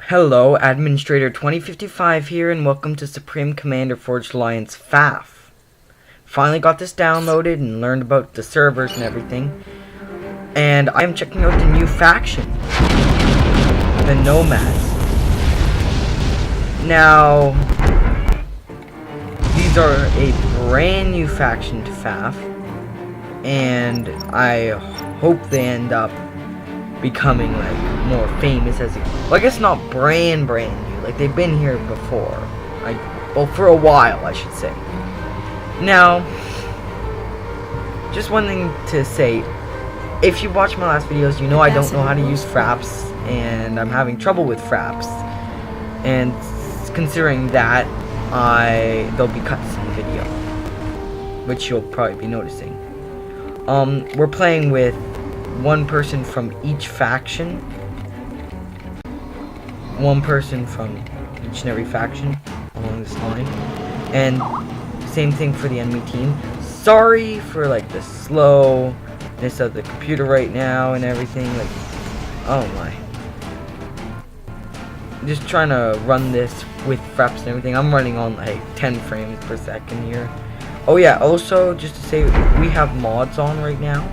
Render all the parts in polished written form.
Hello, Administrator 2055 here, and welcome to Supreme Commander Forged Alliance FAF. Finally got this downloaded and learned about the servers and everything. And I am checking out the new faction, the Nomads. Now, these are a brand new faction to FAF, and I hope they end up becoming like more famous as well, I guess not brand new, like they've been here before, well, for a while I should say. Now, just one thing to say, if you watch my last videos, you know I don't know how to use fraps, and I'm having trouble with fraps, and considering that, there'll be cuts in the video, which you'll probably be noticing. We're playing with one person from each faction. One person from each and every faction along this line. And same thing for the enemy team. Sorry for like the slowness of the computer right now and everything. Like, oh my. I'm just trying to run this with fraps and everything. I'm running on like 10 frames per second here. Oh yeah, also just to say, we have mods on right now.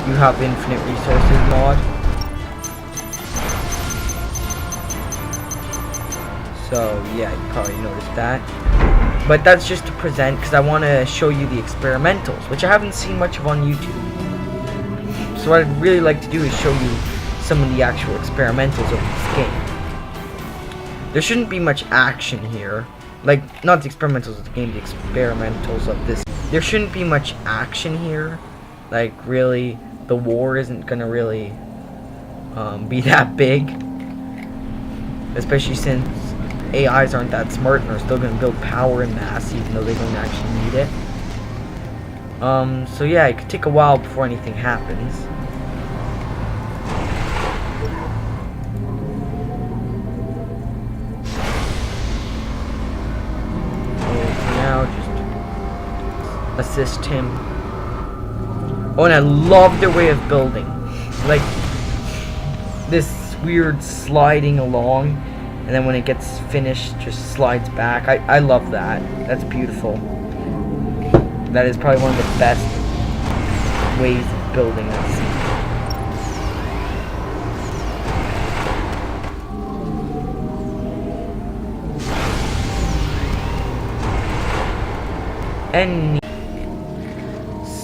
You have infinite resources mod. So yeah, you probably noticed that. But that's just to present, because I want to show you the experimentals, which I haven't seen much of on YouTube. So what I'd really like to do is show you some of the actual experimentals of this game. There shouldn't be much action here. Like, not the experimentals of the game, the experimentals of this. There shouldn't be much action here. Like, really, the war isn't gonna really be that big. Especially since AIs aren't that smart and are still gonna build power in mass, even though they don't actually need it. So yeah, it could take a while before anything happens. Assist him. Oh, and I love their way of building. Like, this weird sliding along, and then when it gets finished, just slides back. I love that. That's beautiful. That is probably one of the best ways of building I've seen. And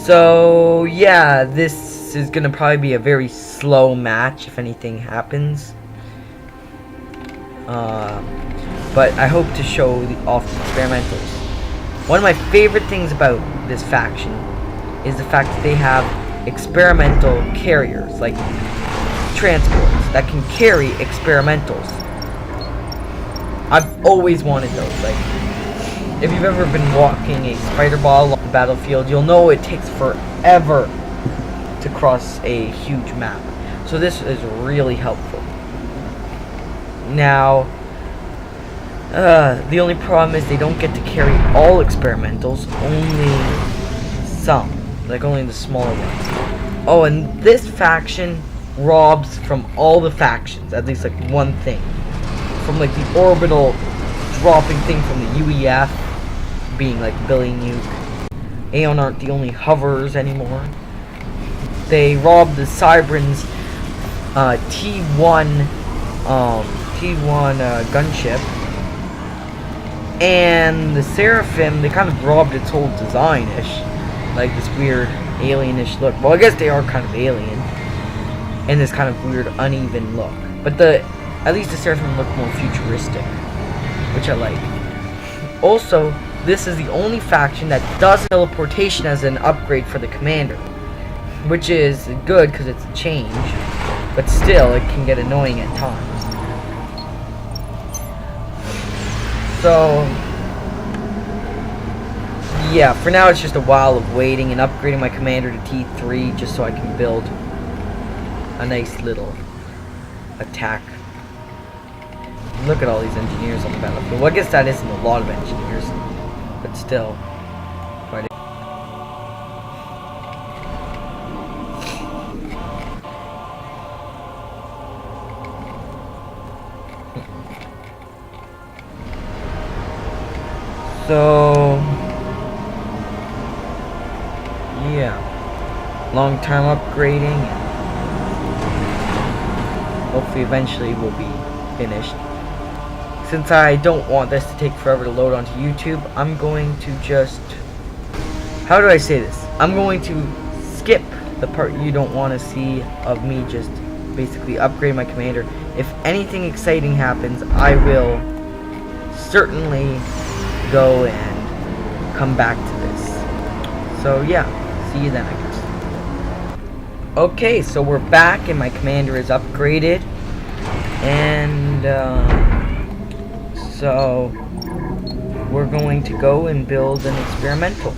so, yeah, this is gonna probably be a very slow match if anything happens. But I hope to show off the experimentals. One of my favorite things about this faction is the fact that they have experimental carriers, like transports, that can carry experimentals. I've always wanted those. Like, if you've ever been walking a spider ball along the battlefield, you'll know it takes forever to cross a huge map. So this is really helpful. Now, the only problem is they don't get to carry all experimentals, only some, like only the smaller ones. Oh, and this faction robs from all the factions, at least like one thing. From like the orbital dropping thing from the UEF, being like Billy Nuke. Aeon aren't the only hovers anymore. They robbed the Cybran's T1 gunship, and the Seraphim, they kind of robbed its whole design-ish, like this weird alienish look. Well, I guess they are kind of alien, and this kind of weird uneven look. But at least the Seraphim look more futuristic, which I like. Also, this is the only faction that does teleportation as an upgrade for the commander, which is good because it's a change, but still it can get annoying at times. So yeah, for now it's just a while of waiting and upgrading my commander to T3 just so I can build a nice little attack. Look at all these engineers on the battlefield. Well, I guess that isn't a lot of engineers, but still. Quite So yeah, long time upgrading, and hopefully eventually we'll be finished. Since I don't want this to take forever to load onto YouTube, I'm going to just, how do I say this? I'm going to skip the part you don't want to see of me just basically upgrade my commander. If anything exciting happens, I will certainly go and come back to this. So yeah, see you then, I guess. Okay, so we're back and my commander is upgraded, and so we're going to go and build an experimental.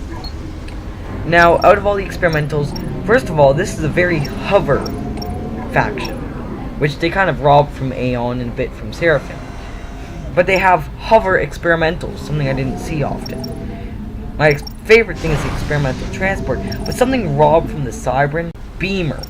Now, out of all the experimentals, first of all, this is a very hover faction, which they kind of robbed from Aeon and a bit from Seraphim. But they have hover experimentals, something I didn't see often. My favorite thing is the experimental transport, but something robbed from the Cybran, Beamer,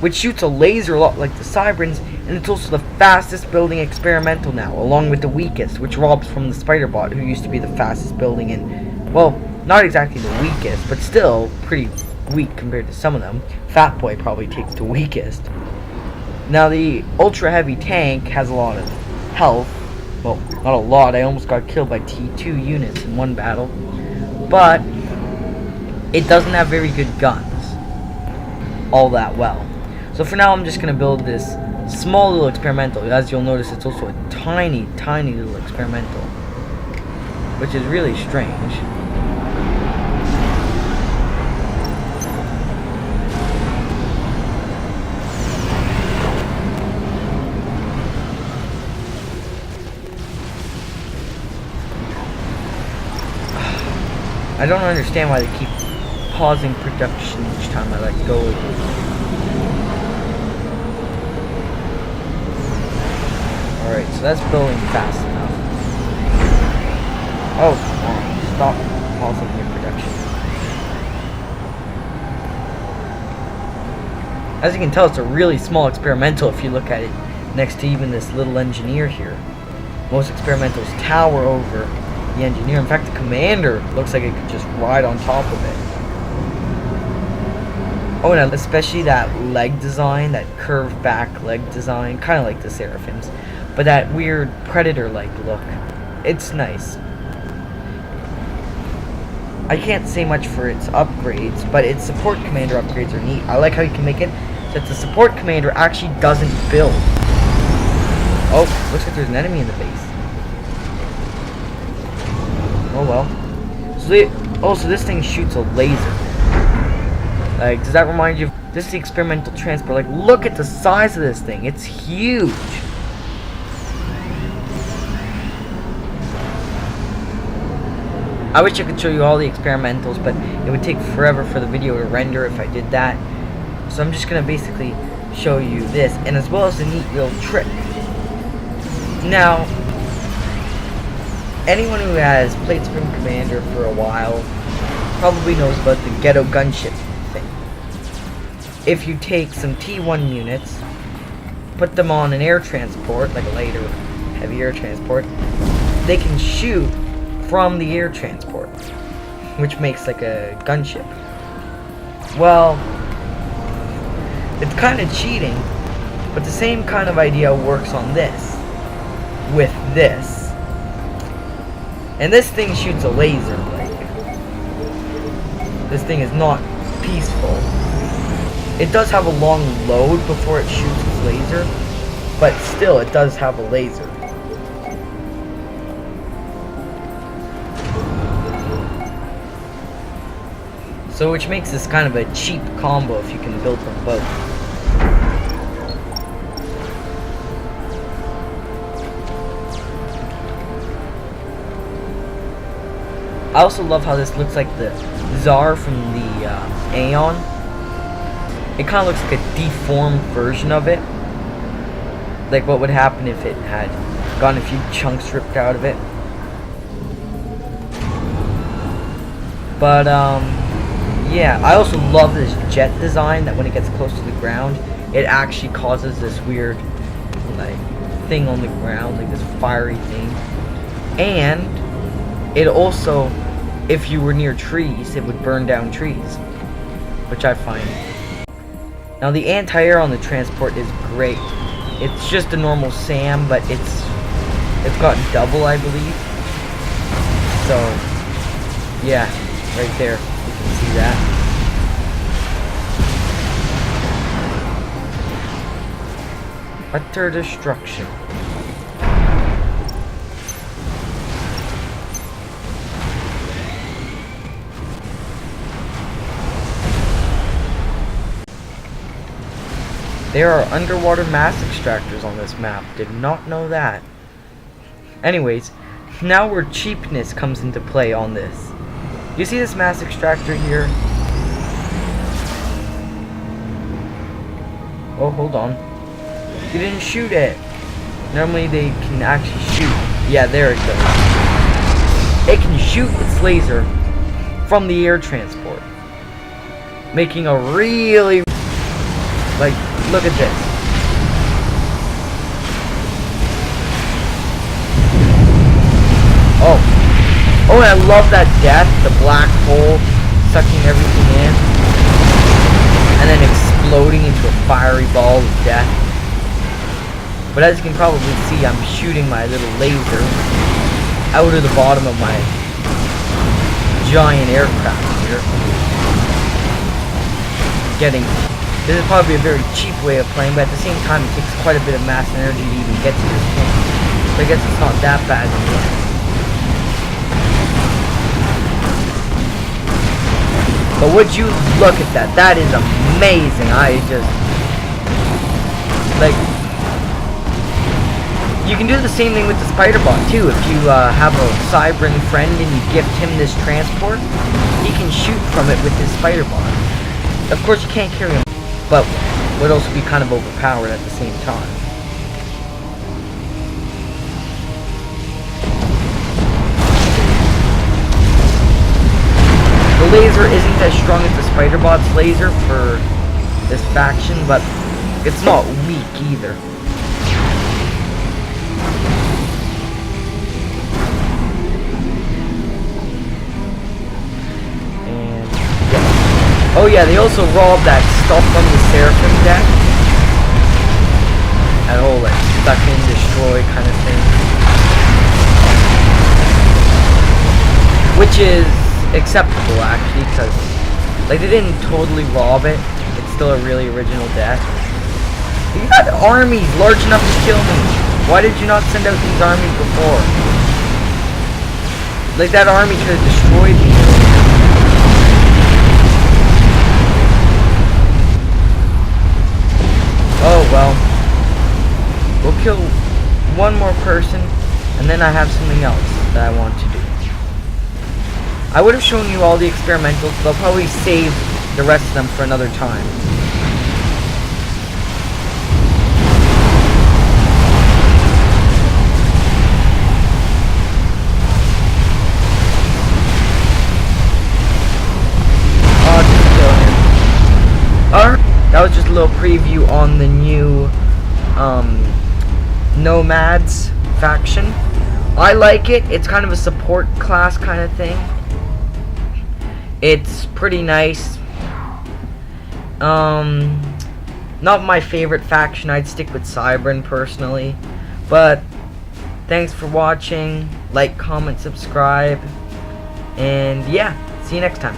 which shoots a laser a lot like the Cybrans, and it's also the fastest building experimental now, along with the weakest, which robs from the Spiderbot, who used to be the fastest building in, well, not exactly the weakest, but still pretty weak compared to some of them. Fat Boy probably takes the weakest. Now the ultra heavy tank has a lot of health. Well, not a lot, I almost got killed by T2 units in one battle. But it doesn't have very good guns all that well. So for now I'm just going to build this small little experimental. As you'll notice, it's also a tiny, tiny little experimental, which is really strange. I don't understand why they keep pausing production each time I let go of it. Alright, so that's building fast enough. Oh, come on. Stop pausing your production. As you can tell, it's a really small experimental if you look at it next to even this little engineer here. Most experimentals tower over the engineer. In fact, the commander looks like it could just ride on top of it. Oh, and especially that leg design, that curved back leg design, kind of like the Seraphims, but that weird predator-like look. It's nice. I can't say much for its upgrades, but its support commander upgrades are neat. I like how you can make it so that the support commander actually doesn't build. Oh, looks like there's an enemy in the base. Oh well. So this thing shoots a laser. Like, does that remind you of this is the experimental transport? Like, look at the size of this thing. It's huge. I wish I could show you all the experimentals, but it would take forever for the video to render if I did that. So I'm just gonna basically show you this, and as well as a neat little trick. Now, anyone who has played Supreme Commander for a while probably knows about the ghetto gunship thing. If you take some T1 units, put them on an air transport, like a light or heavy air transport, they can shoot from the air transport, which makes like a gunship. Well, it's kind of cheating, but the same kind of idea works on this, with this. And this thing shoots a laser, like, this thing is not peaceful. It does have a long load before it shoots its laser, but still, it does have a laser. So, which makes this kind of a cheap combo if you can build them both. I also love how this looks like the Tsar from the Aeon. It kind of looks like a deformed version of it. Like what would happen if it had gotten a few chunks ripped out of it. But, yeah, I also love this jet design that when it gets close to the ground, it actually causes this weird, like, thing on the ground, like this fiery thing. And it also, if you were near trees, it would burn down trees, which I find. Now the anti-air on the transport is great. It's just a normal SAM, but it's got double, I believe. So yeah, right there, you can see that. Utter destruction. There are underwater mass extractors on this map. Did not know that. Anyways, now where cheapness comes into play on this. You see this mass extractor here? Oh, hold on. You didn't shoot it. Normally they can actually shoot. Yeah, there it goes. It can shoot its laser from the air transport, making a really, like, look at this. Oh, and I love that death, the black hole sucking everything in, and then exploding into a fiery ball of death. But as you can probably see, I'm shooting my little laser out of the bottom of my giant aircraft here. This is probably a very cheap way of playing, but at the same time it takes quite a bit of mass and energy to even get to this point. So I guess it's not that bad in the end. But would you look at that? That is amazing. I just, like, you can do the same thing with the spider bot too. If you have a Cybran friend and you gift him this transport, he can shoot from it with his spider bot. Of course you can't carry him, but would also be kind of overpowered at the same time. The laser isn't as strong as the spider bot's laser for this faction, but it's not weak either. And yeah. Oh yeah, they also robbed that stuff from the Seraphim deck. That whole like suck in, destroy kind of thing. Which is acceptable actually, because like they didn't totally rob it. It's still a really original death. You had armies large enough to kill me. Why did you not send out these armies before? Like that army could have destroyed me. Oh well. We'll kill one more person and then I have something else that I want to do. I would have shown you all the experimentals, but I'll probably save the rest of them for another time. Oh, just kill him. Alright, that was just a little preview on the new Nomads faction. I like it. It's kind of a support class kind of thing. It's pretty nice. Not my favorite faction. I'd stick with Cybran personally. But thanks for watching. Like, comment, subscribe. And yeah, see you next time.